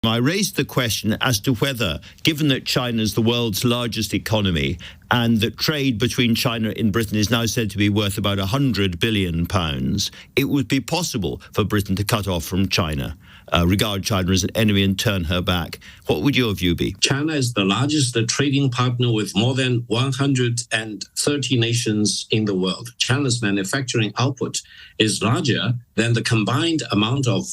I raised the question as to whether, given that China is the world's largest economy and that trade between China and Britain is now said to be worth about £100 billion, it would be possible for Britain to cut off from China, regard China as an enemy and turn her back. What would your view be? China is the largest trading partner with more than 130 nations in the world. China's manufacturing output is larger than the combined amount of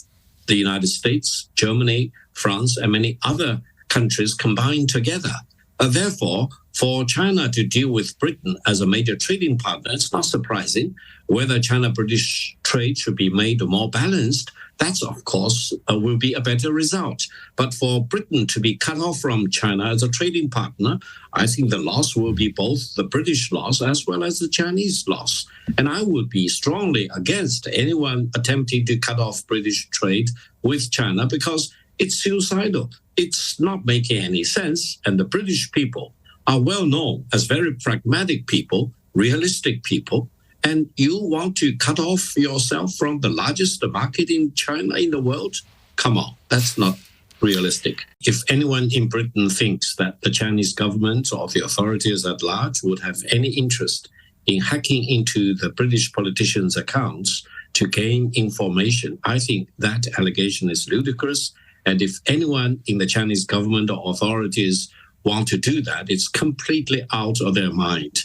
the United States, Germany, France, and many other countries combined together. Therefore, for China to deal with Britain as a major trading partner, it's not surprising. Whether China-British trade should be made more balanced, that's, of course, will be a better result. But for Britain to be cut off from China as a trading partner, I think the loss will be both the British loss as well as the Chinese loss. And I would be strongly against anyone attempting to cut off British trade with China because it's suicidal. It's not making any sense. And the British people are well known as very pragmatic people, realistic people. And you want to cut off yourself from the largest market in China in the world? Come on, that's not realistic. If anyone in Britain thinks that the Chinese government or the authorities at large would have any interest in hacking into the British politicians' accounts to gain information, I think that allegation is ludicrous. And if anyone in the Chinese government or authorities want to do that, it's completely out of their mind.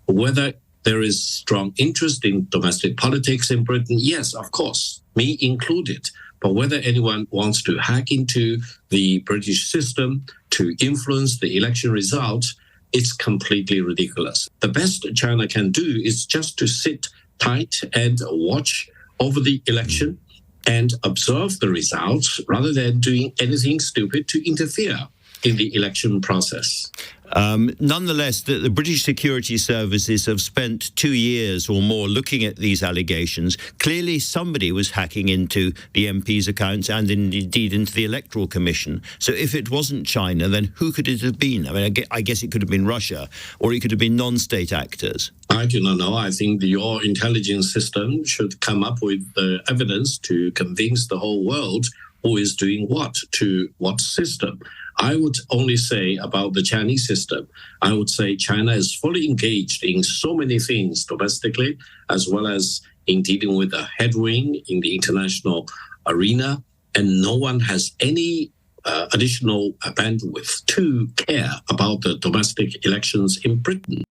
Whether there is strong interest in domestic politics in Britain, yes, of course, me included. But whether anyone wants to hack into the British system to influence the election result, it's completely ridiculous. The best China can do is just to sit tight and watch over the election and observe the results rather than doing anything stupid to interfere in the election process. Nonetheless, the British security services have spent 2 years or more looking at these allegations. Clearly, somebody was hacking into the MPs' accounts and indeed into the Electoral Commission. So if it wasn't China, then who could it have been? I mean, I guess it could have been Russia, or it could have been non-state actors. I do not know. I think your intelligence system should come up with the evidence to convince the whole world who is doing what to what system. I would only say about the Chinese system, I would say China is fully engaged in so many things domestically, as well as in dealing with the headwind in the international arena. And no one has any additional bandwidth to care about the domestic elections in Britain.